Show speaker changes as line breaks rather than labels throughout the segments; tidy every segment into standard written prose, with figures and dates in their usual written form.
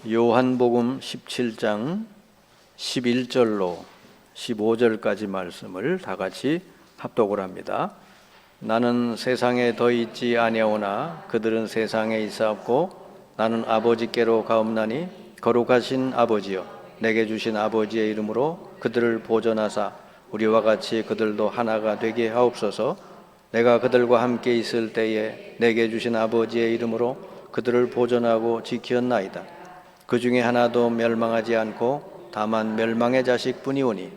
요한복음 17장 11절로 15절까지 말씀을 다 같이 합독을 합니다. 나는 세상에 더 있지 아니하오나 그들은 세상에 있사옵고 나는 아버지께로 가옵나니 거룩하신 아버지여 내게 주신 아버지의 이름으로 그들을 보존하사 우리와 같이 그들도 하나가 되게 하옵소서. 내가 그들과 함께 있을 때에 내게 주신 아버지의 이름으로 그들을 보존하고 지키었나이다. 그 중에 하나도 멸망하지 않고 다만 멸망의 자식뿐이오니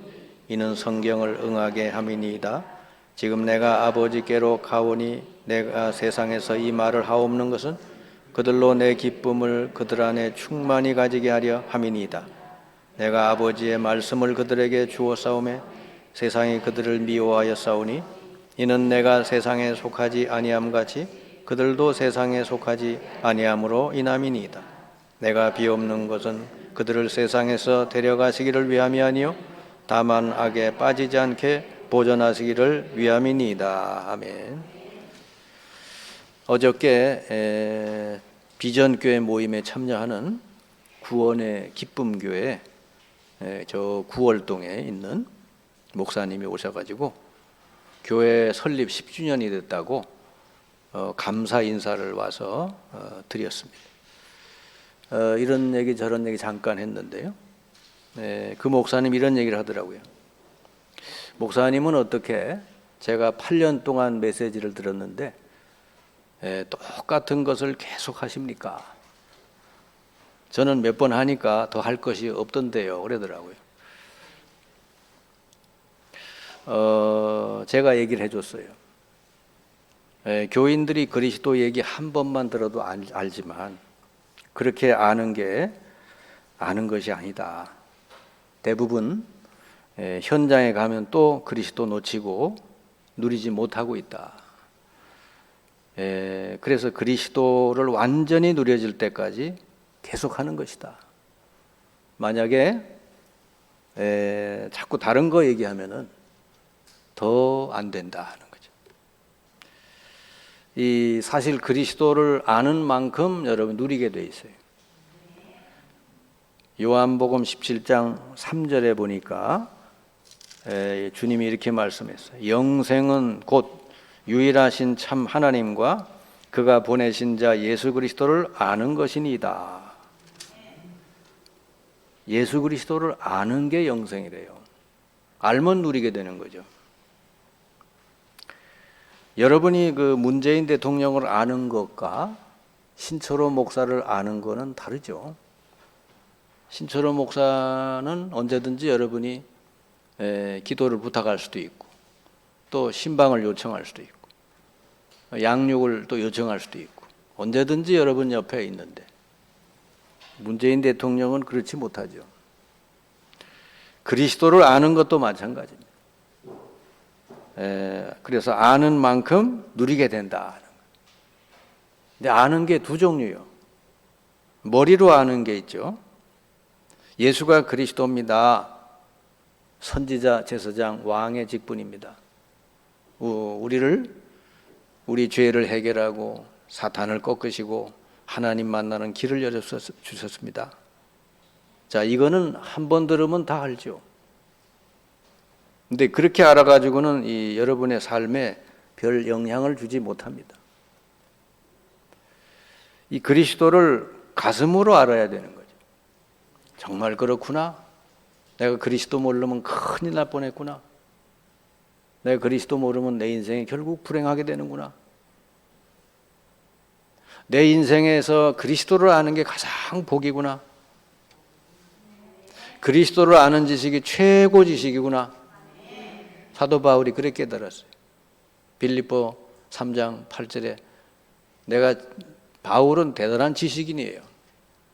이는 성경을 응하게 함이니이다. 지금 내가 아버지께로 가오니 내가 세상에서 이 말을 하옵는 것은 그들로 내 기쁨을 그들 안에 충만히 가지게 하려 함이니이다. 내가 아버지의 말씀을 그들에게 주었사오매 세상이 그들을 미워하였사오니 이는 내가 세상에 속하지 아니함 같이 그들도 세상에 속하지 아니함으로 인함이니이다. 내가 비옵는 것은 그들을 세상에서 데려가시기를 위함이 아니요 다만 악에 빠지지 않게 보존하시기를 위함이니이다. 아멘. 어저께 비전교회 모임에 참여하는 구원의 기쁨교회 저 구월동에 있는 목사님이 오셔가지고 교회 설립 10주년이 됐다고 감사 인사를 와서 드렸습니다. 이런 얘기 저런 얘기 잠깐 했는데요. 그 목사님 이런 얘기를 하더라고요. 목사님은 어떻게 제가 8년 동안 메시지를 들었는데 똑같은 것을 계속 하십니까? 저는 몇 번 하니까 더 할 것이 없던데요. 그러더라고요. 제가 얘기를 해줬어요. 교인들이 그리스도 얘기 한 번만 들어도 알지만 그렇게 아는 것이 아니다. 대부분 현장에 가면 또 그리스도 놓치고 누리지 못하고 있다. 그래서 그리스도를 완전히 누려질 때까지 계속하는 것이다. 만약에 자꾸 다른 거 얘기하면은 더 안 된다 하는 거죠. 이 사실 그리스도를 아는 만큼 여러분 누리게 돼 있어요. 요한복음 17장 3절에 보니까 주님이 이렇게 말씀했어요. 영생은 곧 유일하신 참 하나님과 그가 보내신 자 예수 그리스도를 아는 것이니이다. 예수 그리스도를 아는 게 영생이래요. 알면 누리게 되는 거죠. 여러분이 그 문재인 대통령을 아는 것과 신철호 목사를 아는 거는 다르죠. 신철호 목사는 언제든지 여러분이 기도를 부탁할 수도 있고 또 신방을 요청할 수도 있고 양육을 또 요청할 수도 있고 언제든지 여러분 옆에 있는데 문재인 대통령은 그렇지 못하죠. 그리스도를 아는 것도 마찬가지입니다. 그래서 아는 만큼 누리게 된다. 근데 아는 게 두 종류요. 머리로 아는 게 있죠. 예수가 그리스도입니다. 선지자, 제사장, 왕의 직분입니다. 우리 죄를 해결하고 사탄을 꺾으시고 하나님 만나는 길을 열어주셨습니다. 자, 이거는 한 번 들으면 다 알죠. 근데 그렇게 알아가지고는 이 여러분의 삶에 별 영향을 주지 못합니다. 이 그리스도를 가슴으로 알아야 되는 거죠. 정말 그렇구나. 내가 그리스도 모르면 큰일 날 뻔했구나. 내가 그리스도 모르면 내 인생이 결국 불행하게 되는구나. 내 인생에서 그리스도를 아는 게 가장 복이구나. 그리스도를 아는 지식이 최고 지식이구나. 사도 바울이 그렇게 깨달았어요. 빌립보 3장 8절에 바울은 대단한 지식인이에요.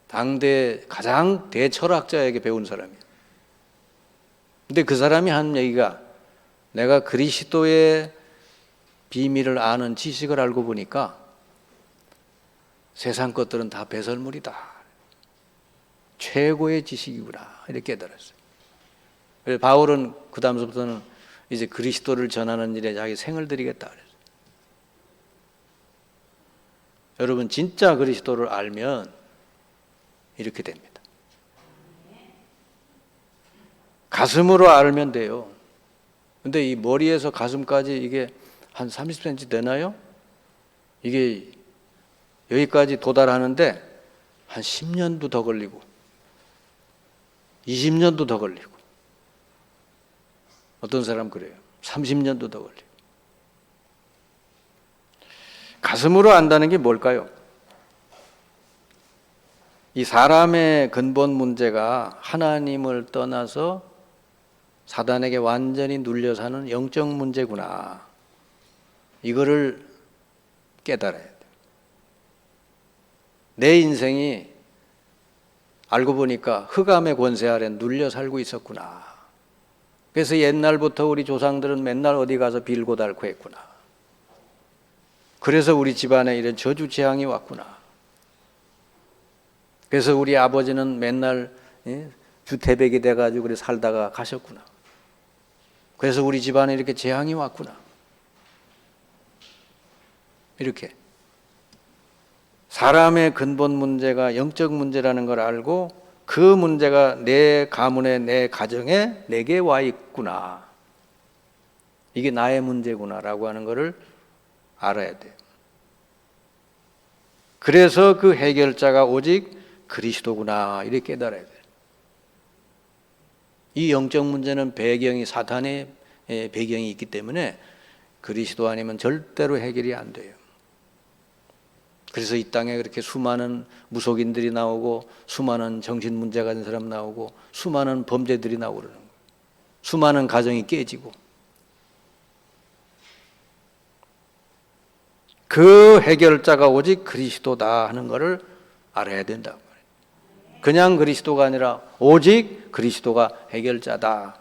당대 가장 대철학자에게 배운 사람이에요. 근데 그 사람이 한 얘기가 내가 그리스도의 비밀을 아는 지식을 알고 보니까 세상 것들은 다 배설물이다. 최고의 지식이구나. 이렇게 깨달았어요. 그래서 바울은 그 다음부터는 이제 그리스도를 전하는 일에 자기 생을 드리겠다 그랬어요. 여러분 진짜 그리스도를 알면 이렇게 됩니다. 가슴으로 알면 돼요. 근데 이 머리에서 가슴까지 이게 한 30cm 되나요? 이게 여기까지 도달하는데 한 10년도 더 걸리고 20년도 더 걸리고 어떤 사람 그래요. 30년도 더 걸리고. 가슴으로 안다는 게 뭘까요? 이 사람의 근본 문제가 하나님을 떠나서 사단에게 완전히 눌려 사는 영적 문제구나. 이거를 깨달아야 돼요. 내 인생이 알고 보니까 흑암의 권세 아래 눌려 살고 있었구나. 그래서 옛날부터 우리 조상들은 맨날 어디 가서 빌고 닳고 했구나. 그래서 우리 집안에 이런 저주 재앙이 왔구나. 그래서 우리 아버지는 맨날 주태백이 돼가지고 그래 살다가 가셨구나. 그래서 우리 집안에 이렇게 재앙이 왔구나. 이렇게 사람의 근본 문제가 영적 문제라는 걸 알고 그 문제가 내 가문에 내 가정에 내게 와 있구나. 이게 나의 문제구나라고 하는 것을 알아야 돼요. 그래서 그 해결자가 오직 그리스도구나 이렇게 깨달아야 돼요. 이 영적 문제는 배경이 사탄의 배경이 있기 때문에 그리스도 아니면 절대로 해결이 안 돼요. 그래서 이 땅에 그렇게 수많은 무속인들이 나오고 수많은 정신 문제 가진 사람 나오고 수많은 범죄들이 나오고 그러는 거예요. 수많은 가정이 깨지고 그 해결자가 오직 그리스도다 하는 것을 알아야 된다고 말해요. 그냥 그리스도가 아니라 오직 그리스도가 해결자다.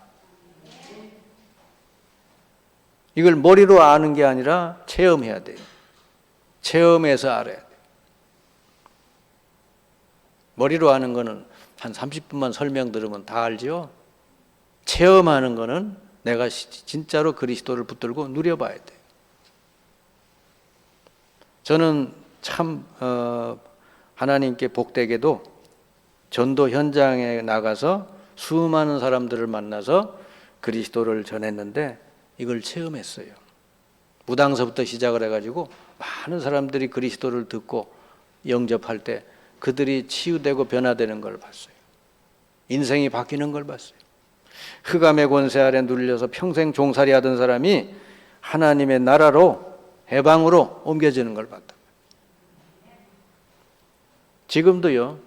이걸 머리로 아는 게 아니라 체험해야 돼요. 체험해서 알아야 돼요. 머리로 아는 거는 한 30분만 설명 들으면 다 알죠. 체험하는 거는 내가 진짜로 그리스도를 붙들고 누려봐야 돼요. 저는 참 하나님께 복되게도 전도 현장에 나가서 수많은 사람들을 만나서 그리스도를 전했는데 이걸 체험했어요. 무당서부터 시작을 해가지고 많은 사람들이 그리스도를 듣고 영접할 때 그들이 치유되고 변화되는 걸 봤어요. 인생이 바뀌는 걸 봤어요. 흑암의 권세 아래 눌려서 평생 종살이 하던 사람이 하나님의 나라로 해방으로 옮겨지는 걸 봤다. 지금도요.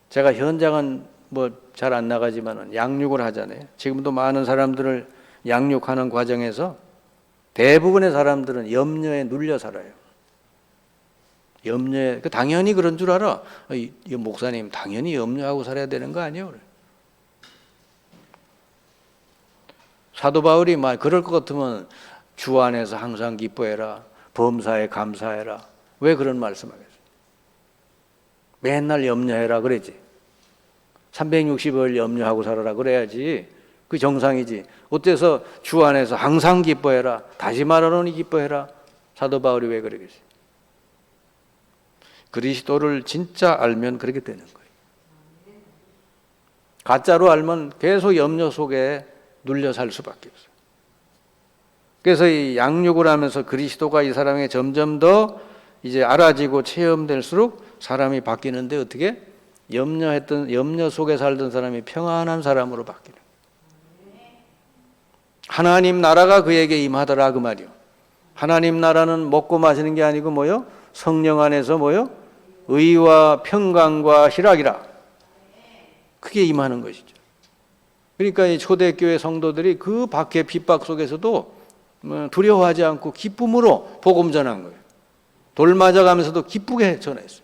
제가 현장은 뭐 잘 안 나가지만 양육을 하잖아요. 지금도 많은 사람들을 양육하는 과정에서 대부분의 사람들은 염려에 눌려 살아요. 염려에 당연히 그런 줄 알아. 이 목사님 당연히 염려하고 살아야 되는 거 아니에요? 그래. 사도 바울이 막 그럴 것 같으면 주 안에서 항상 기뻐해라. 범사에 감사해라. 왜 그런 말씀하겠어요? 맨날 염려해라 그러지. 360일 염려하고 살아라 그래야지. 그 정상이지. 어때서 주 안에서 항상 기뻐해라. 다시 말하노니 기뻐해라. 사도 바울이 왜 그러겠어요? 그리스도를 진짜 알면 그렇게 되는 거예요. 가짜로 알면 계속 염려 속에 눌려 살 수밖에 없어요. 그래서 이 양육을 하면서 그리스도가 이 사람에게 점점 더 이제 알아지고 체험될수록 사람이 바뀌는데 어떻게? 염려 속에 살던 사람이 평안한 사람으로 바뀌는 거예요. 하나님 나라가 그에게 임하더라 그 말이요. 하나님 나라는 먹고 마시는 게 아니고 뭐요? 성령 안에서 뭐요? 의와 평강과 희락이라. 그게 임하는 것이죠. 그러니까 이 초대교회 성도들이 그 밖에 핍박 속에서도 두려워하지 않고 기쁨으로 복음 전한 거예요. 돌 맞아가면서도 기쁘게 전했어요.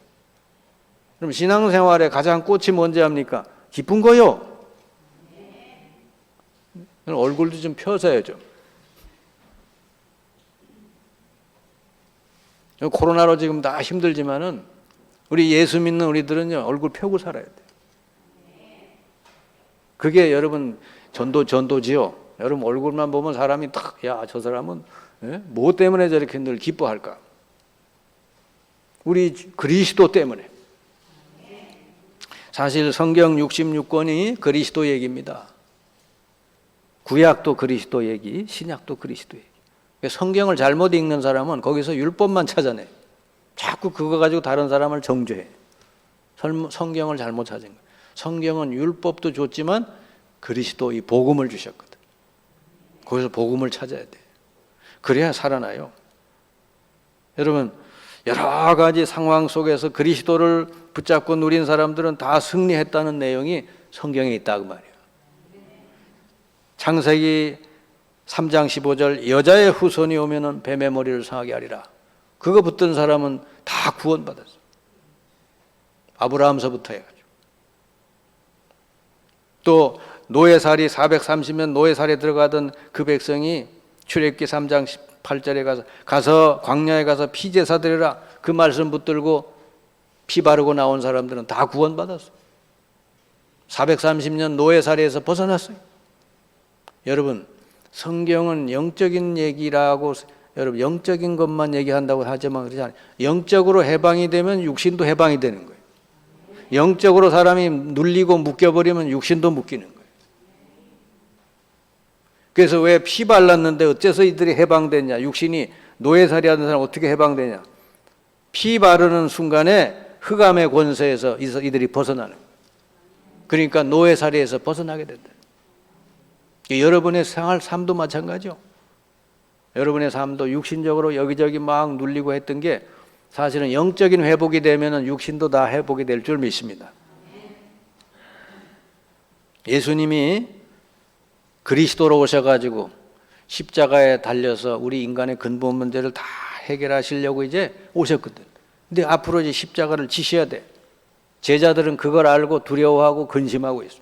그럼 신앙생활에 가장 꽃이 뭔지 압니까? 기쁜 거요. 얼굴도 좀 펴서요 좀. 코로나로 지금 다 힘들지만은 우리 예수 믿는 우리들은요 얼굴 펴고 살아야 돼요. 그게 여러분 전도지요. 여러분 얼굴만 보면 사람이 딱 야 저 사람은 뭐 때문에 저렇게 늘 기뻐할까? 우리 그리스도 때문에. 사실 성경 66권이 그리스도 얘기입니다. 구약도 그리스도 얘기, 신약도 그리스도 얘기. 성경을 잘못 읽는 사람은 거기서 율법만 찾아내. 자꾸 그거 가지고 다른 사람을 정죄해. 성경을 잘못 찾은 거예요. 성경은 율법도 줬지만 그리스도 이 복음을 주셨거든. 거기서 복음을 찾아야 돼. 그래야 살아나요. 여러분, 여러 가지 상황 속에서 그리스도를 붙잡고 누린 사람들은 다 승리했다는 내용이 성경에 있다 그 말이에요. 창세기 3장 15절 여자의 후손이 오면은 뱀의 머리를 상하게 하리라. 그거 붙든 사람은 다 구원받았어. 아브라함서부터 해가지고. 또 노예살이 430년 노예살에 들어가던 그 백성이 출애굽기 3장 18절에 가서 광야에 가서 피제사 드리라. 그 말씀 붙들고 피 바르고 나온 사람들은 다 구원받았어. 430년 노예살이에서 벗어났어요. 여러분, 성경은 영적인 얘기라고, 여러분 영적인 것만 얘기한다고 하지만 그렇지 않아요. 영적으로 해방이 되면 육신도 해방이 되는 거예요. 영적으로 사람이 눌리고 묶여버리면 육신도 묶이는 거예요. 그래서 왜 피 발랐는데 어째서 이들이 해방됐냐? 육신이 노예살이 하는 사람 어떻게 해방되냐? 피 바르는 순간에 흑암의 권세에서 이들이 벗어나는 거예요. 그러니까 노예살이에서 벗어나게 된다. 여러분의 생활 삶도 마찬가지죠. 여러분의 삶도 육신적으로 여기저기 막 눌리고 했던 게 사실은 영적인 회복이 되면 육신도 다 회복이 될 줄 믿습니다. 예수님이 그리스도로 오셔가지고 십자가에 달려서 우리 인간의 근본 문제를 다 해결하시려고 이제 오셨거든. 근데 앞으로 이제 십자가를 지셔야 돼. 제자들은 그걸 알고 두려워하고 근심하고 있어.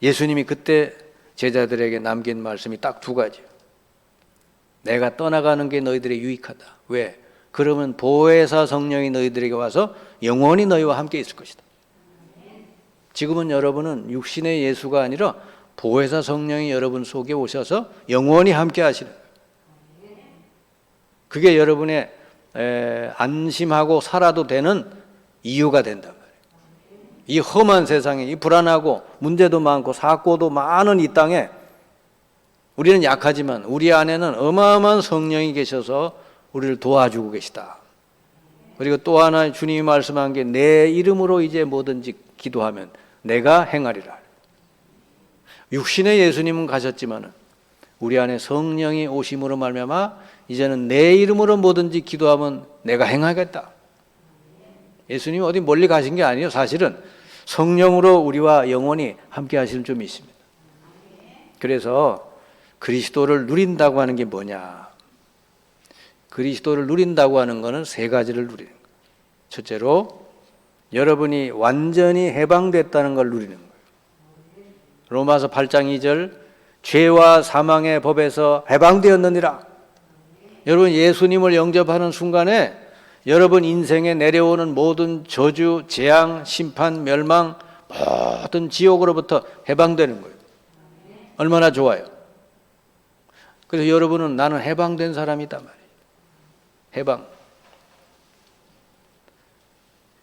예수님이 그때 제자들에게 남긴 말씀이 딱 두 가지예요. 내가 떠나가는 게 너희들의 유익하다. 왜? 그러면 보혜사 성령이 너희들에게 와서 영원히 너희와 함께 있을 것이다. 지금은 여러분은 육신의 예수가 아니라 보혜사 성령이 여러분 속에 오셔서 영원히 함께 하시는 거예요. 그게 여러분의 안심하고 살아도 되는 이유가 된다. 이 험한 세상에, 이 불안하고 문제도 많고 사고도 많은 이 땅에 우리는 약하지만 우리 안에는 어마어마한 성령이 계셔서 우리를 도와주고 계시다. 그리고 또 하나 주님이 말씀한 게 내 이름으로 이제 뭐든지 기도하면 내가 행하리라. 육신의 예수님은 가셨지만 우리 안에 성령이 오심으로 말미암아 이제는 내 이름으로 뭐든지 기도하면 내가 행하겠다. 예수님이 어디 멀리 가신 게 아니에요. 사실은 성령으로 우리와 영원히 함께 하시는 좀 있습니다. 그래서 그리스도를 누린다고 하는 게 뭐냐? 그리스도를 누린다고 하는 것은 세 가지를 누리는 거예요. 첫째로 여러분이 완전히 해방됐다는 걸 누리는 거예요. 로마서 8장 2절 죄와 사망의 법에서 해방되었느니라. 여러분 예수님을 영접하는 순간에 여러분 인생에 내려오는 모든 저주, 재앙, 심판, 멸망, 모든 지옥으로부터 해방되는 거예요. 얼마나 좋아요. 그래서 여러분은 나는 해방된 사람이다 말이에요. 해방.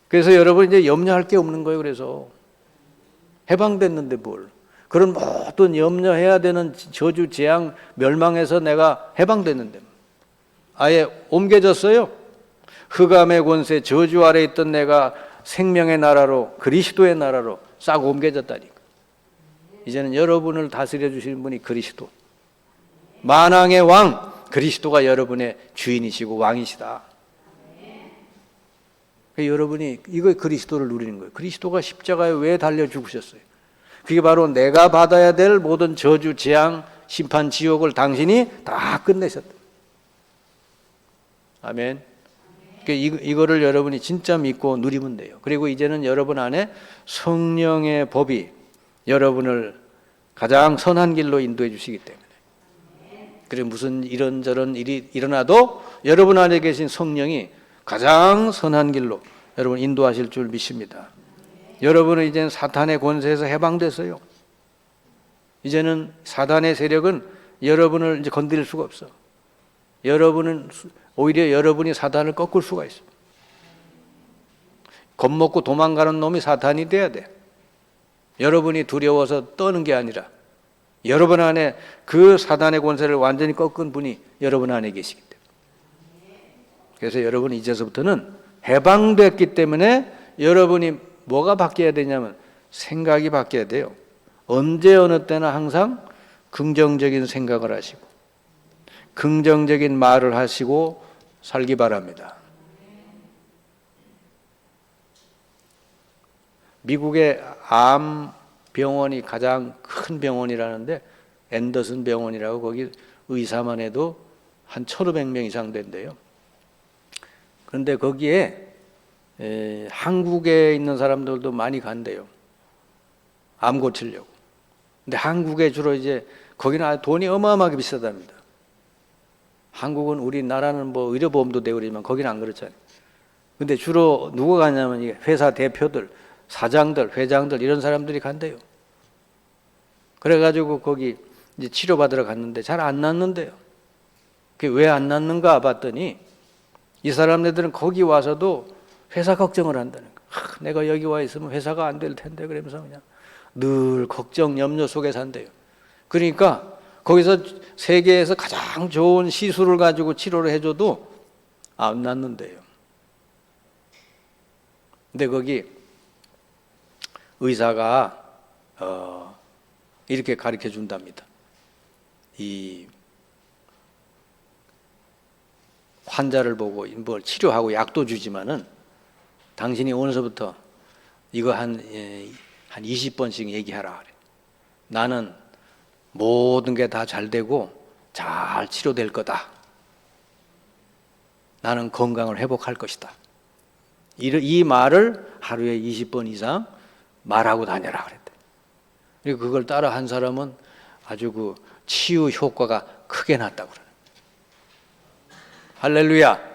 그래서 여러분 이제 염려할 게 없는 거예요. 그래서 해방됐는데 뭘. 그런 모든 염려해야 되는 저주, 재앙, 멸망에서 내가 해방됐는데 아예 옮겨졌어요. 흑암의 권세 저주 아래 있던 내가 생명의 나라로 그리스도의 나라로 싹 옮겨졌다니까. 이제는 여러분을 다스려 주시는 분이 그리스도. 만왕의 왕 그리스도가 여러분의 주인이시고 왕이시다. 여러분이 이거 그리스도를 누리는 거예요. 그리스도가 십자가에 왜 달려 죽으셨어요? 그게 바로 내가 받아야 될 모든 저주, 재앙, 심판, 지옥을 당신이 다 끝내셨다. 아멘. 이거를 여러분이 진짜 믿고 누리면 돼요. 그리고 이제는 여러분 안에 성령의 법이 여러분을 가장 선한 길로 인도해 주시기 때문에. 그리고 무슨 이런저런 일이 일어나도 여러분 안에 계신 성령이 가장 선한 길로 여러분 인도하실 줄 믿습니다. 여러분은 이제는 사탄의 권세에서 해방됐어요. 이제는 사탄의 세력은 여러분을 이제 건드릴 수가 없어. 여러분은 오히려 여러분이 사탄을 꺾을 수가 있어. 겁먹고 도망가는 놈이 사탄이 돼야 돼. 여러분이 두려워서 떠는 게 아니라 여러분 안에 그 사단의 권세를 완전히 꺾은 분이 여러분 안에 계시기 때문에. 그래서 여러분이 이제서부터는 해방됐기 때문에 여러분이 뭐가 바뀌어야 되냐면 생각이 바뀌어야 돼요. 언제 어느 때나 항상 긍정적인 생각을 하시고 긍정적인 말을 하시고 살기 바랍니다. 미국의 암 병원이 가장 큰 병원이라는데 앤더슨 병원이라고 거기 의사만 해도 한 1,500명 이상 된대요. 그런데 거기에 한국에 있는 사람들도 많이 간대요. 암 고치려고. 근데 한국에 주로 이제 거기는 돈이 어마어마하게 비싸답니다. 한국은 우리나라는 뭐 의료보험도 되고 그러지만 거기는 안 그렇잖아요. 근데 주로 누가 가냐면 회사 대표들, 사장들, 회장들 이런 사람들이 간대요. 그래가지고 거기 이제 치료받으러 갔는데 잘 안 낫는데요. 그게 왜 안 낫는가 봤더니 이 사람들은 거기 와서도 회사 걱정을 한다는 거예요. 내가 여기 와 있으면 회사가 안 될 텐데 그러면서 그냥 늘 걱정, 염려 속에 산대요. 그러니까 거기서 세계에서 가장 좋은 시술을 가지고 치료를 해줘도 안 낫는데요. 근데 거기 의사가 이렇게 가르쳐 준답니다. 이 환자를 보고 뭘 치료하고 약도 주지만은 당신이 오늘서부터 이거 한 20번씩 얘기하라 그래. 나는 모든 게 다 잘 되고 잘 치료될 거다. 나는 건강을 회복할 것이다. 이 말을 하루에 20번 이상 말하고 다녀라 그랬대. 그리고 그걸 따라 한 사람은 아주 그 치유 효과가 크게 났다고 그러네. 할렐루야.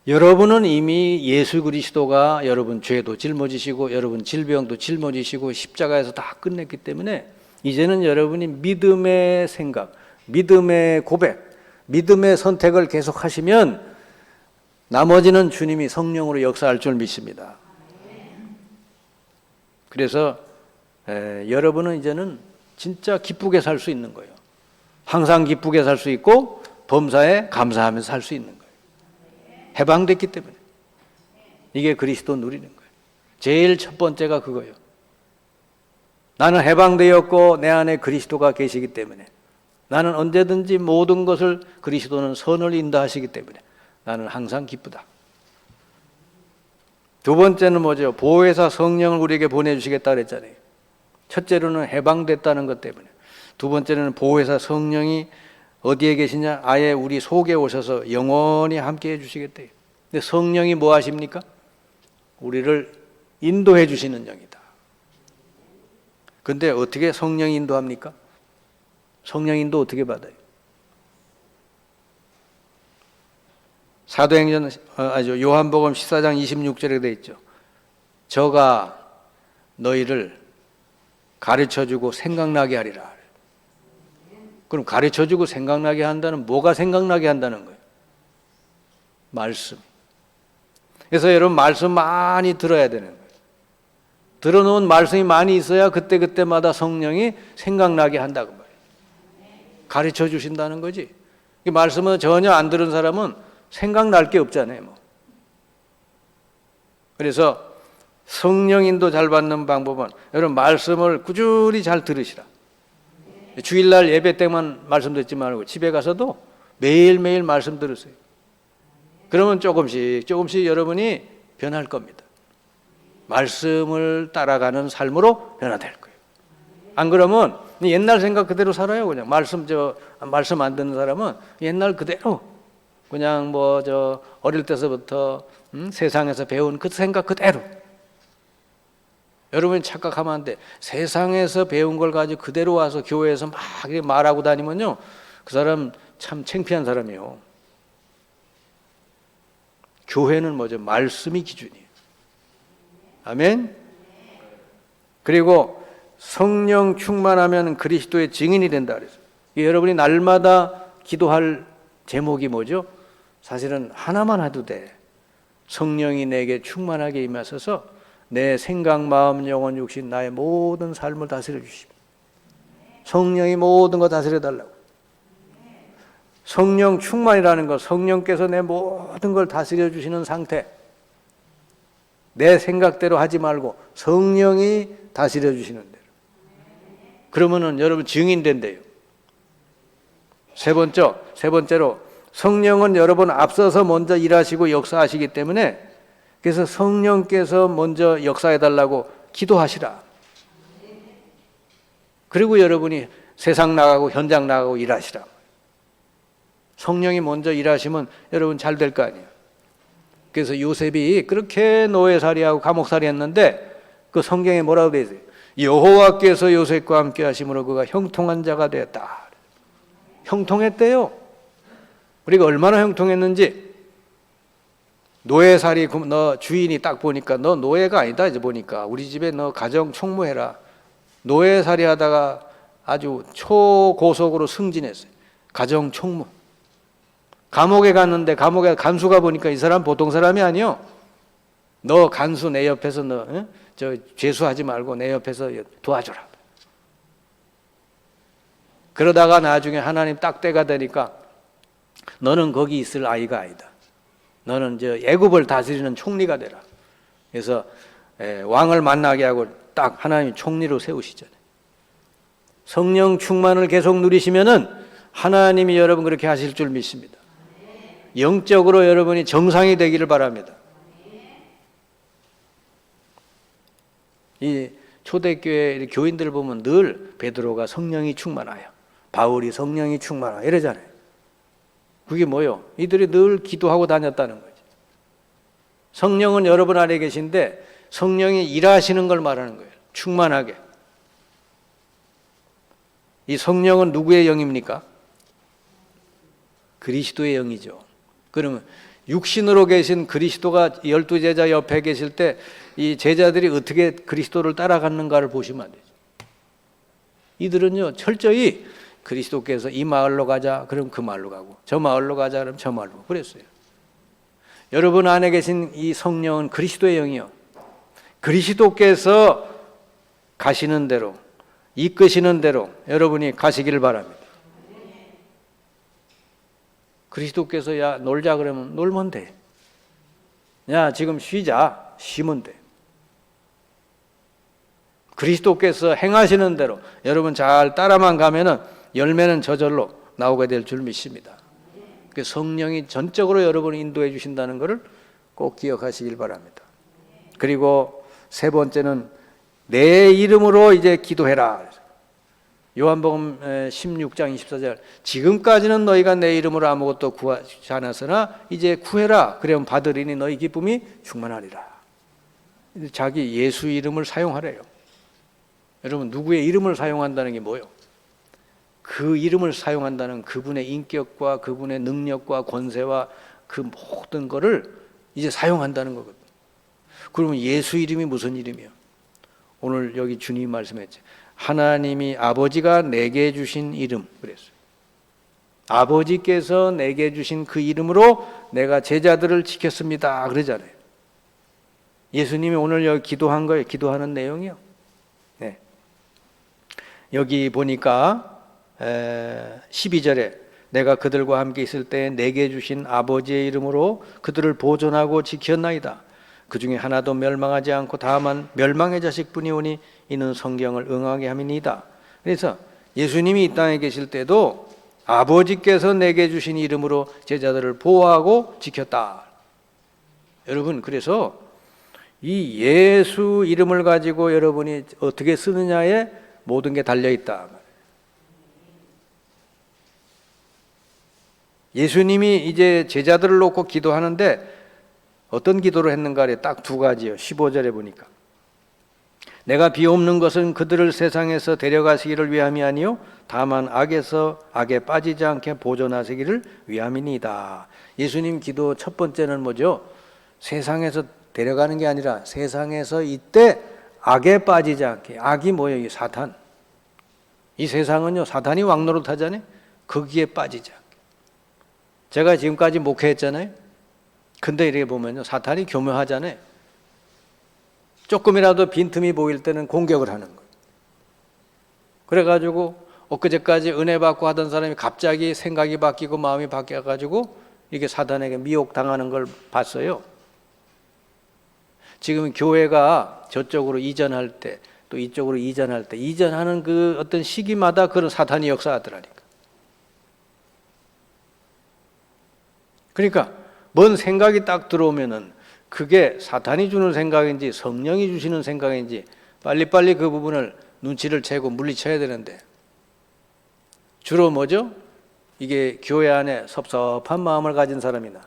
여러분은 이미 예수 그리스도가 여러분 죄도 짊어지시고 여러분 질병도 짊어지시고 십자가에서 다 끝냈기 때문에 이제는 여러분이 믿음의 생각, 믿음의 고백, 믿음의 선택을 계속 하시면 나머지는 주님이 성령으로 역사할 줄 믿습니다. 그래서 여러분은 이제는 진짜 기쁘게 살 수 있는 거예요. 항상 기쁘게 살 수 있고 범사에 감사하면서 살 수 있는 거예요. 해방됐기 때문에. 이게 그리스도 누리는 거예요. 제일 첫 번째가 그거예요. 나는 해방되었고 내 안에 그리스도가 계시기 때문에 나는 언제든지 모든 것을 그리스도는 선을 인도하시기 때문에 나는 항상 기쁘다. 두 번째는 뭐죠? 보혜사 성령을 우리에게 보내주시겠다 그랬잖아요. 첫째로는 해방됐다는 것 때문에, 두 번째는 보혜사 성령이 어디에 계시냐? 아예 우리 속에 오셔서 영원히 함께 해주시겠대요. 근데 성령이 뭐 하십니까? 우리를 인도해 주시는 영이다. 근데 어떻게 성령이 인도합니까? 성령 인도 어떻게 받아요? 사도행전 요한복음 14장 26절에 되어 있죠. 저가 너희를 가르쳐주고 생각나게 하리라. 그럼 가르쳐주고 생각나게 한다는 뭐가 생각나게 한다는 거예요? 말씀. 그래서 여러분 말씀 많이 들어야 되는 거예요. 들어놓은 말씀이 많이 있어야 그때그때마다 성령이 생각나게 한다고 말이에요. 가르쳐 주신다는 거지. 이 말씀을 전혀 안 들은 사람은 생각날 게 없잖아요. 뭐. 그래서 성령 인도 잘 받는 방법은 여러분 말씀을 꾸준히 잘 들으시라. 주일날 예배 때만 말씀 듣지 말고 집에 가서도 매일매일 말씀 들으세요. 그러면 조금씩 여러분이 변할 겁니다. 말씀을 따라가는 삶으로 변화될 거예요. 안 그러면 옛날 생각 그대로 살아요. 그냥 말씀 안 듣는 사람은 옛날 그대로 그냥 어릴 때서부터 세상에서 배운 그 생각 그대로. 여러분이 착각하면 안 돼. 세상에서 배운 걸 가지고 그대로 와서 교회에서 막 말하고 다니면요, 그 사람 참 창피한 사람이에요. 교회는 뭐죠? 말씀이 기준이에요. 아멘. 그리고 성령 충만하면 그리스도의 증인이 된다 그랬어요. 여러분이 날마다 기도할 제목이 뭐죠? 사실은 하나만 해도 돼. 성령이 내게 충만하게 임하셔서 내 생각, 마음, 영혼, 육신, 나의 모든 삶을 다스려 주십니다. 성령이 모든 거 다스려 달라고. 성령 충만이라는 것, 성령께서 내 모든 걸 다스려 주시는 상태. 내 생각대로 하지 말고 성령이 다스려 주시는 대로. 그러면은 여러분 증인된대요. 세 번째로 성령은 여러분 앞서서 먼저 일하시고 역사하시기 때문에, 그래서 성령께서 먼저 역사해 달라고 기도하시라. 그리고 여러분이 세상 나가고 현장 나가고 일하시라. 성령이 먼저 일하시면 여러분 잘 될 거 아니에요. 그래서 요셉이 그렇게 노예살이하고 감옥살이 했는데 그 성경에 뭐라고 되어 있어요? 여호와께서 요셉과 함께 하심으로 그가 형통한 자가 되었다. 형통했대요. 우리가 얼마나 형통했는지. 노예살이, 너 주인이 딱 보니까 너 노예가 아니다 이제 보니까 우리 집에 너 가정 총무해라. 노예살이 하다가 아주 초고속으로 승진했어요. 가정 총무. 감옥에 갔는데 감옥에 간수가 보니까 이 사람 보통 사람이 아니요. 너 간수 내 옆에서 너 죄수하지 말고 내 옆에서 도와줘라. 그러다가 나중에 하나님 딱 때가 되니까 너는 거기 있을 아이가 아니다. 너는 애굽을 다스리는 총리가 되라. 그래서 왕을 만나게 하고 딱 하나님이 총리로 세우시잖아요. 성령 충만을 계속 누리시면은 하나님이 여러분 그렇게 하실 줄 믿습니다. 영적으로 여러분이 정상이 되기를 바랍니다. 이 초대교회 교인들 보면 늘 베드로가 성령이 충만하여, 바울이 성령이 충만하여 이러잖아요. 그게 뭐요? 이들이 늘 기도하고 다녔다는 거죠. 성령은 여러분 안에 계신데 성령이 일하시는 걸 말하는 거예요. 충만하게. 이 성령은 누구의 영입니까? 그리스도의 영이죠. 그러면 육신으로 계신 그리스도가 12제자 옆에 계실 때 이 제자들이 어떻게 그리스도를 따라갔는가를 보시면 안 되죠. 이들은요 철저히 그리스도께서 이 마을로 가자 그럼 그 마을로 가고, 저 마을로 가자 그럼 저 마을로 가고 그랬어요. 여러분 안에 계신 이 성령은 그리스도의 영이요. 그리스도께서 가시는 대로, 이끄시는 대로 여러분이 가시기를 바랍니다. 그리스도께서 야 놀자 그러면 놀면 돼. 야 지금 쉬자 쉬면 돼. 그리스도께서 행하시는 대로 여러분 잘 따라만 가면은 열매는 저절로 나오게 될 줄 믿습니다. 그 성령이 전적으로 여러분을 인도해 주신다는 것을 꼭 기억하시길 바랍니다. 그리고 세 번째는 내 이름으로 이제 기도해라. 요한복음 16장 24절 지금까지는 너희가 내 이름으로 아무것도 구하지 않았으나 이제 구해라. 그러면 받으리니 너희 기쁨이 충만하리라. 자기 예수 이름을 사용하래요. 여러분 누구의 이름을 사용한다는 게 뭐예요? 그 이름을 사용한다는 그분의 인격과 그분의 능력과 권세와 그 모든 거를 이제 사용한다는 거거든요. 그러면 예수 이름이 무슨 이름이에요? 오늘 여기 주님 말씀했죠. 하나님이 아버지가 내게 주신 이름 그랬어요. 아버지께서 내게 주신 그 이름으로 내가 제자들을 지켰습니다 그러잖아요. 예수님이 오늘 여기 기도한 거예요. 기도하는 내용이요. 네. 여기 보니까 12절에 내가 그들과 함께 있을 때 내게 주신 아버지의 이름으로 그들을 보존하고 지켰나이다. 그 중에 하나도 멸망하지 않고 다만 멸망의 자식뿐이 오니 이는 성경을 응하게 함이니이다. 그래서 예수님이 이 땅에 계실 때도 아버지께서 내게 주신 이름으로 제자들을 보호하고 지켰다. 여러분 그래서 이 예수 이름을 가지고 여러분이 어떻게 쓰느냐에 모든 게 달려있다. 예수님이 이제 제자들을 놓고 기도하는데 어떤 기도를 했는가를 딱 두 가지요. 15절에 보니까 내가 비옵는 것은 그들을 세상에서 데려가시기를 위함이 아니요 다만 악에 빠지지 않게 보존하시기를 위함이니이다. 예수님 기도 첫 번째는 뭐죠? 세상에서 데려가는 게 아니라 세상에서 이때 악에 빠지지 않게. 악이 뭐예요? 이 사탄. 이 세상은요 사탄이 왕노릇하잖아요. 거기에 빠지지 않게. 제가 지금까지 목회했잖아요. 근데 이렇게 보면요, 사탄이 교묘하잖아요. 조금이라도 빈틈이 보일 때는 공격을 하는 거예요. 그래가지고 엊그제까지 은혜 받고 하던 사람이 갑자기 생각이 바뀌고 마음이 바뀌어가지고 이게 사탄에게 미혹당하는 걸 봤어요. 지금 교회가 저쪽으로 이전할 때, 또 이쪽으로 이전할 때, 이전하는 그 어떤 시기마다 그런 사탄이 역사하더라니까. 그러니까 뭔 생각이 딱 들어오면은 그게 사탄이 주는 생각인지 성령이 주시는 생각인지 빨리빨리 그 부분을 눈치를 채고 물리쳐야 되는데, 주로 뭐죠? 이게 교회 안에 섭섭한 마음을 가진 사람이나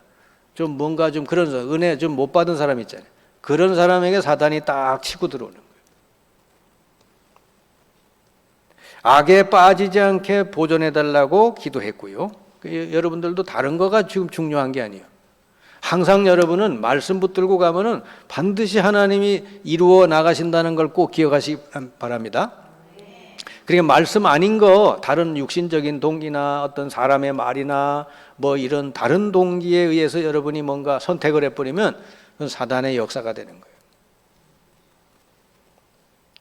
좀 뭔가 좀 그런 은혜 좀 못 받은 사람 있잖아요. 그런 사람에게 사탄이 딱 치고 들어오는 거예요. 악에 빠지지 않게 보존해달라고 기도했고요. 여러분들도 다른 거가 지금 중요한 게 아니에요. 항상 여러분은 말씀 붙들고 가면은 반드시 하나님이 이루어 나가신다는 걸 꼭 기억하시기 바랍니다. 그러니까 말씀 아닌 거, 다른 육신적인 동기나 어떤 사람의 말이나 뭐 이런 다른 동기에 의해서 여러분이 뭔가 선택을 해버리면 그건 사단의 역사가 되는 거예요.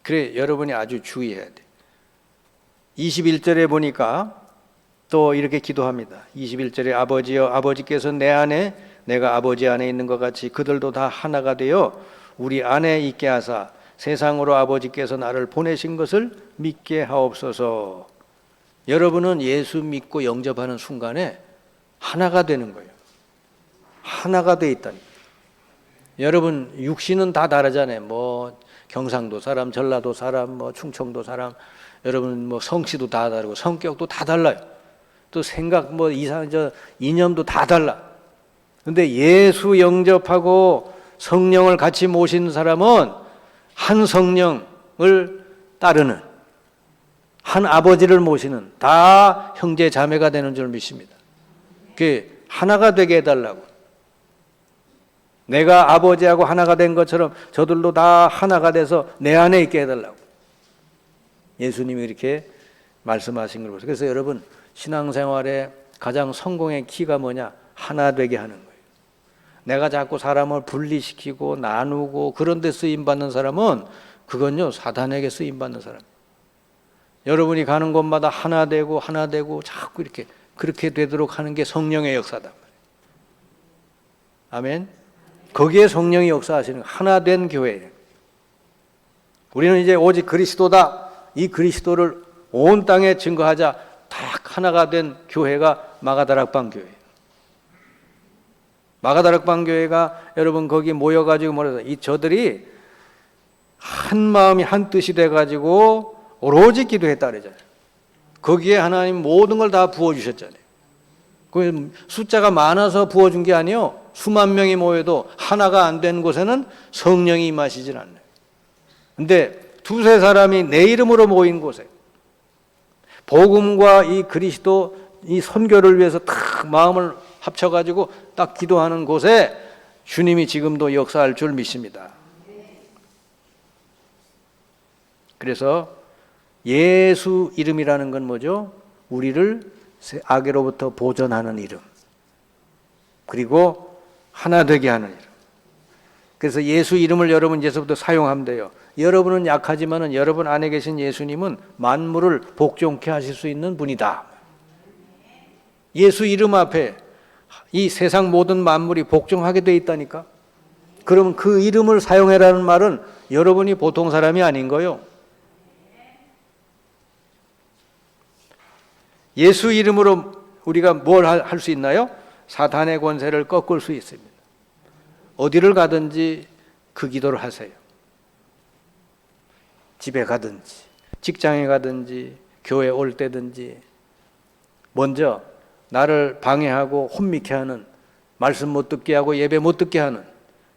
그래 여러분이 아주 주의해야 돼. 21절에 보니까 또 이렇게 기도합니다. 21절에 아버지여, 아버지께서 내 안에 내가 아버지 안에 있는 것 같이 그들도 다 하나가 되어 우리 안에 있게 하사 세상으로 아버지께서 나를 보내신 것을 믿게 하옵소서. 여러분은 예수 믿고 영접하는 순간에 하나가 되는 거예요. 하나가 돼 있다니. 여러분 육신은 다 다르잖아요. 뭐 경상도 사람, 전라도 사람, 뭐 충청도 사람, 여러분 뭐 성씨도 다 다르고 성격도 다 달라요. 또 생각 뭐 이념도 다 달라. 근데 예수 영접하고 성령을 같이 모신 사람은 한 성령을 따르는, 한 아버지를 모시는, 다 형제 자매가 되는 줄 믿습니다. 그게 하나가 되게 해달라고. 내가 아버지하고 하나가 된 것처럼 저들도 다 하나가 돼서 내 안에 있게 해달라고. 예수님이 이렇게 말씀하신 걸 보세요. 그래서 여러분 신앙생활에 가장 성공의 키가 뭐냐? 하나 되게 하는 거예요. 내가 자꾸 사람을 분리시키고 나누고 그런 데 쓰임받는 사람은 그건요 사단에게 쓰임받는 사람. 여러분이 가는 곳마다 하나 되고 자꾸 이렇게 그렇게 되도록 하는 게 성령의 역사다. 아멘. 거기에 성령이 역사하시는 하나 된 교회예요. 우리는 이제 오직 그리스도다. 이 그리스도를 온 땅에 증거하자. 딱 하나가 된 교회가 마가다락방 교회예요. 마가다락방 교회가 여러분 거기 모여가지고 뭐래서 이 저들이 한 마음이 한 뜻이 돼가지고 오로지 기도했다 그러잖아요. 거기에 하나님 모든 걸 다 부어주셨잖아요. 그 숫자가 많아서 부어준 게 아니에요. 수만 명이 모여도 하나가 안 된 곳에는 성령이 임하시질 않아요. 근데 두세 사람이 내 이름으로 모인 곳에 복음과 이 그리스도 이 선교를 위해서 딱 마음을 합쳐가지고 딱 기도하는 곳에 주님이 지금도 역사할 줄 믿습니다. 그래서 예수 이름이라는 건 뭐죠? 우리를 악에로부터 보존하는 이름, 그리고 하나 되게 하는 이름. 그래서 예수 이름을 여러분 이제서부터 사용하면 돼요. 여러분은 약하지만은 여러분 안에 계신 예수님은 만물을 복종케 하실 수 있는 분이다. 예수 이름 앞에 이 세상 모든 만물이 복종하게 돼 있다니까. 그러면 그 이름을 사용해라는 말은 여러분이 보통 사람이 아닌 거예요. 예수 이름으로 우리가 뭘 할 수 있나요? 사탄의 권세를 꺾을 수 있습니다. 어디를 가든지 그 기도를 하세요. 집에 가든지 직장에 가든지 교회 올 때든지 먼저 나를 방해하고 혼미케 하는, 말씀 못 듣게 하고 예배 못 듣게 하는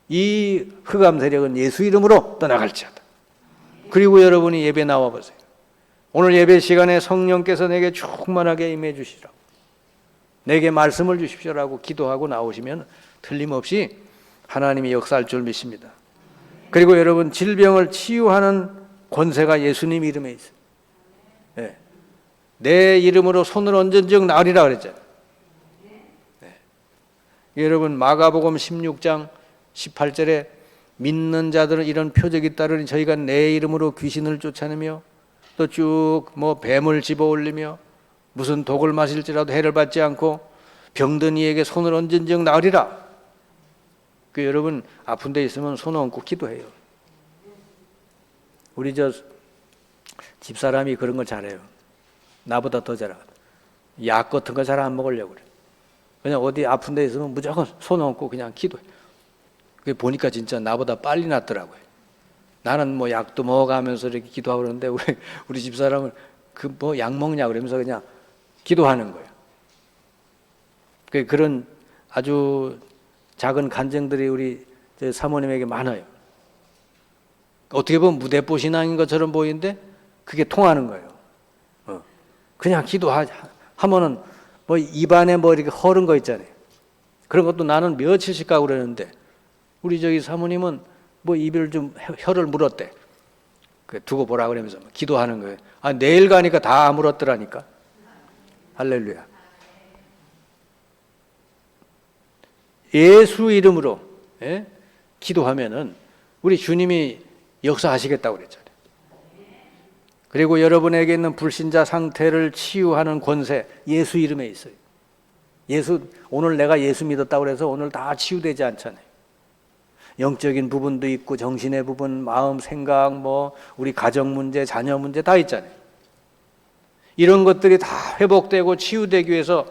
이 흑암 세력은 예수 이름으로 떠나갈지어다. 그리고 여러분이 예배 나와 보세요. 오늘 예배 시간에 성령께서 내게 충만하게 임해 주시라고, 내게 말씀을 주십시오라고 기도하고 나오시면 틀림없이 하나님이 역사할 줄 믿습니다. 그리고 여러분 질병을 치유하는 권세가 예수님 이름에 있어요. 네. 내 이름으로 손을 얹은 즉 나으리라 그랬잖아요. 네. 여러분 마가복음 16장 18절에 믿는 자들은 이런 표적이 따르니 저희가 내 이름으로 귀신을 쫓아내며 또 쭉 뭐 뱀을 집어올리며 무슨 독을 마실지라도 해를 받지 않고 병든 이에게 손을 얹은즉 나으리라. 그 여러분 아픈 데 있으면 손 얹고 기도해요. 우리 저 집사람이 그런 걸 잘해요. 나보다 더 잘하고 약 같은 거 잘 안 먹으려고 그래. 그냥 어디 아픈 데 있으면 무조건 손 얹고 그냥 기도해. 그게 보니까 진짜 나보다 빨리 낫더라고요. 나는 뭐 약도 먹어가면서 이렇게 기도하고 그러는데 우리 집사람은 그 뭐 약 먹냐 그러면서 그냥 기도하는 거예요. 그런 아주 작은 간증들이 우리 사모님에게 많아요. 어떻게 보면 무대뽀 신앙인 것처럼 보이는데 그게 통하는 거예요. 그냥 기도하면은 뭐 입안에 뭐 이렇게 허른 거 있잖아요. 그런 것도 나는 며칠씩 가고 그러는데 우리 저기 사모님은 뭐 입을 좀 혀를 물었대. 두고 보라 그러면서 기도하는 거예요. 아, 내일 가니까 다 물었더라니까. 할렐루야. 예수 이름으로 기도하면은 우리 주님이 역사하시겠다고 그랬잖아요. 그리고 여러분에게 있는 불신자 상태를 치유하는 권세 예수 이름에 있어요. 오늘 내가 예수 믿었다고 해서 오늘 다 치유되지 않잖아요. 영적인 부분도 있고 정신의 부분, 마음, 생각, 뭐 우리 가정 문제, 자녀 문제 다 있잖아요. 이런 것들이 다 회복되고 치유되기 위해서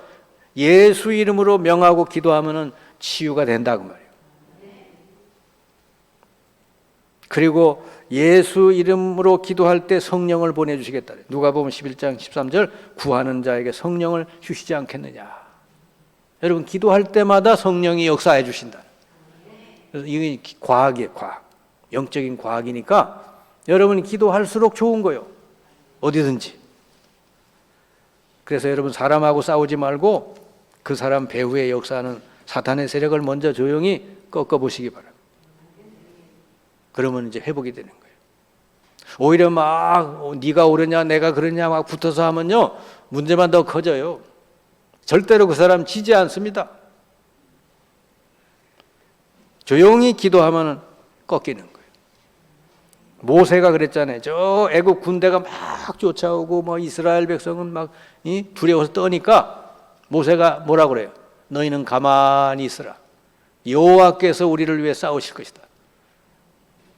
예수 이름으로 명하고 기도하면은 치유가 된다고 말이에요. 그리고 예수 이름으로 기도할 때 성령을 보내주시겠다. 누가복음 11장 13절 구하는 자에게 성령을 주시지 않겠느냐. 여러분 기도할 때마다 성령이 역사해 주신다. 그래서 이게 과학이에요. 과학. 영적인 과학이니까 여러분이 기도할수록 좋은 거예요. 어디든지. 그래서 여러분 사람하고 싸우지 말고 그 사람 배후에 역사하는 사탄의 세력을 먼저 조용히 꺾어보시기 바랍니다. 그러면 이제 회복이 되는 거예요. 오히려 막 네가 옳으냐 내가 그러냐 막 붙어서 하면요 문제만 더 커져요. 절대로 그 사람 지지 않습니다. 조용히 기도하면 꺾이는 거예요. 모세가 그랬잖아요. 저 애국 군대가 막 쫓아오고 뭐 이스라엘 백성은 막 두려워서 떠니까 모세가 뭐라 그래요? 너희는 가만히 있으라. 여호와께서 우리를 위해 싸우실 것이다.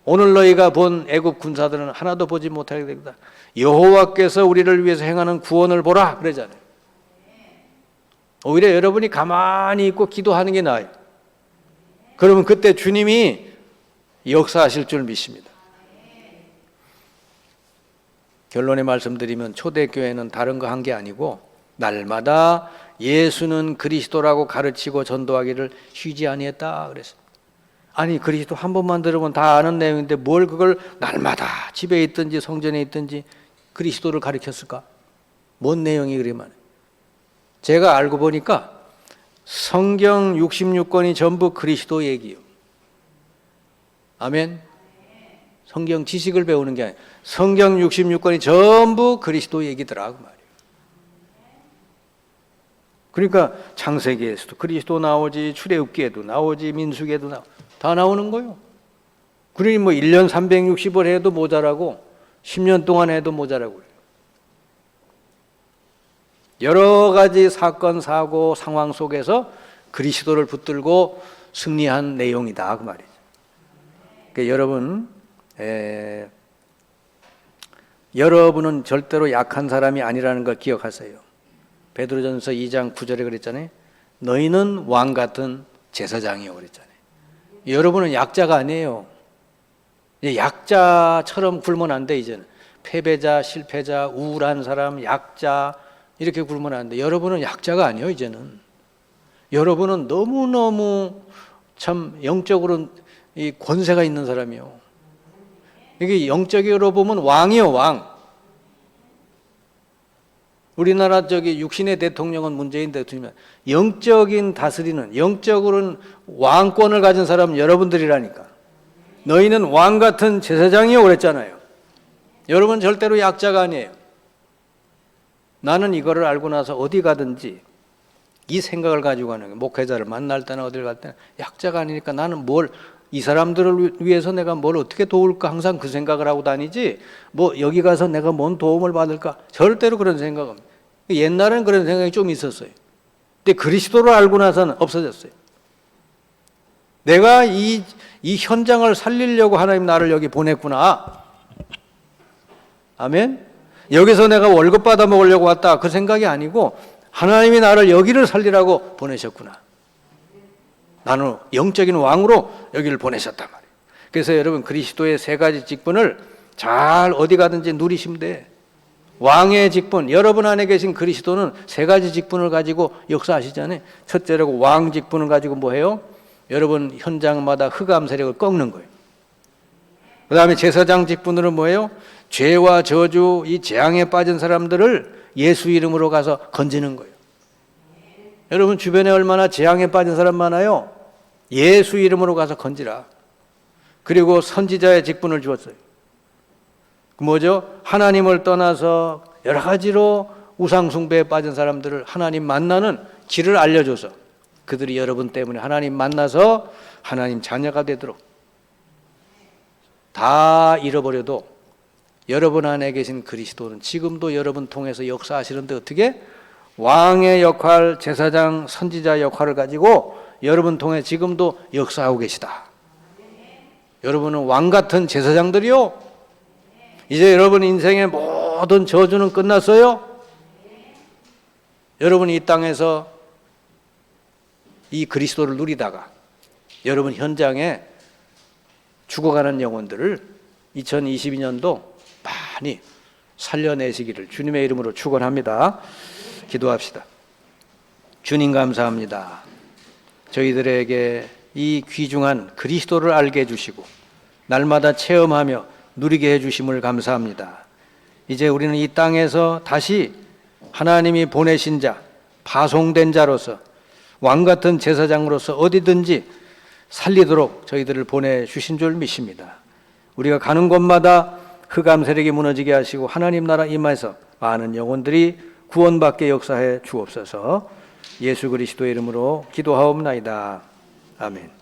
오늘 너희가 본 애국 군사들은 하나도 보지 못하게 됩니다. 여호와께서 우리를 위해서 행하는 구원을 보라 그러잖아요. 오히려 여러분이 가만히 있고 기도하는 게 나아요. 그러면 그때 주님이 역사하실 줄 믿습니다. 결론에 말씀드리면 초대교회는 다른 거 한 게 아니고 날마다 예수는 그리스도라고 가르치고 전도하기를 쉬지 아니했다 그랬습니다. 아니 그리스도 한 번만 들으면 다 아는 내용인데 뭘 그걸 날마다 집에 있든지 성전에 있든지 그리스도를 가르쳤을까? 뭔 내용이 그리 많아요. 제가 알고 보니까 성경 66권이 전부 그리스도 얘기예요. 아멘. 성경 지식을 배우는 게 아니에요. 성경 66권이 전부 그리스도 얘기더라 그 말이에요. 그러니까 창세기에서도 그리스도 나오지, 출애굽기에도 나오지, 민수기에도 다 나오는 거예요. 그러니 뭐 1년 360을 해도 모자라고 10년 동안 해도 모자라고 그래요. 여러 가지 사건, 사고, 상황 속에서 그리스도를 붙들고 승리한 내용이다 그 말이죠. 그러니까 여러분은 절대로 약한 사람이 아니라는 걸 기억하세요. 베드로전서 2장 9절에 그랬잖아요. 너희는 왕 같은 제사장이요 그랬잖아요. 여러분은 약자가 아니에요. 약자처럼 굴면 안 돼. 이제는 패배자, 실패자, 우울한 사람, 약자 이렇게 굴면 안 돼. 여러분은 약자가 아니에요. 이제는 여러분은 너무너무 참 영적으로 이 권세가 있는 사람이요. 이게 영적으로 보면 왕이요 왕. 우리나라 저기 육신의 대통령은 문재인 대통령. 영적인 다스리는 영적으로는 왕권을 가진 사람은 여러분들이라니까. 너희는 왕 같은 제사장이요 그랬잖아요. 여러분 절대로 약자가 아니에요. 나는 이거를 알고 나서 어디 가든지 이 생각을 가지고 가는 거예요. 목회자를 만날 때나 어딜 갈 때나 약자가 아니니까 나는 뭘 이 사람들을 위해서 내가 뭘 어떻게 도울까 항상 그 생각을 하고 다니지 뭐 여기 가서 내가 뭔 도움을 받을까 절대로 그런 생각 없어요. 옛날엔 그런 생각이 좀 있었어요. 근데 그리스도를 알고 나서는 없어졌어요. 내가 이 현장을 살리려고 하나님 나를 여기 보냈구나. 아멘. 여기서 내가 월급 받아 먹으려고 왔다 그 생각이 아니고 하나님이 나를 여기를 살리라고 보내셨구나. 나는 영적인 왕으로 여기를 보내셨단 말이에요. 그래서 여러분 그리스도의 세 가지 직분을 잘 어디 가든지 누리시면 돼. 왕의 직분, 여러분 안에 계신 그리스도는 세 가지 직분을 가지고 역사하시잖아요. 첫째로 왕 직분을 가지고 뭐해요? 여러분 현장마다 흑암 세력을 꺾는 거예요. 그 다음에 제사장 직분으로 뭐예요? 죄와 저주, 이 재앙에 빠진 사람들을 예수 이름으로 가서 건지는 거예요. 여러분 주변에 얼마나 재앙에 빠진 사람 많아요? 예수 이름으로 가서 건지라. 그리고 선지자의 직분을 주었어요. 뭐죠? 하나님을 떠나서 여러 가지로 우상 숭배에 빠진 사람들을 하나님 만나는 길을 알려줘서 그들이 여러분 때문에 하나님 만나서 하나님 자녀가 되도록 다 잃어버려도 여러분 안에 계신 그리스도는 지금도 여러분 통해서 역사하시는데 어떻게? 왕의 역할, 제사장, 선지자 역할을 가지고 여러분 통해 지금도 역사하고 계시다. 여러분은 왕 같은 제사장들이요. 이제 여러분 인생의 모든 저주는 끝났어요. 여러분 이 땅에서 이 그리스도를 누리다가 여러분 현장에 죽어가는 영혼들을 2022년도 많이 살려내시기를 주님의 이름으로 축원합니다. 기도합시다. 주님 감사합니다. 저희들에게 이 귀중한 그리스도를 알게 해주시고 날마다 체험하며 누리게 해주심을 감사합니다. 이제 우리는 이 땅에서 다시 하나님이 보내신 자, 파송된 자로서 왕같은 제사장으로서 어디든지 살리도록 저희들을 보내주신 줄 믿습니다. 우리가 가는 곳마다 흑암 세력이 무너지게 하시고 하나님 나라 임하에서 많은 영혼들이 구원받게 역사해 주옵소서. 예수 그리스도의 이름으로 기도하옵나이다. 아멘.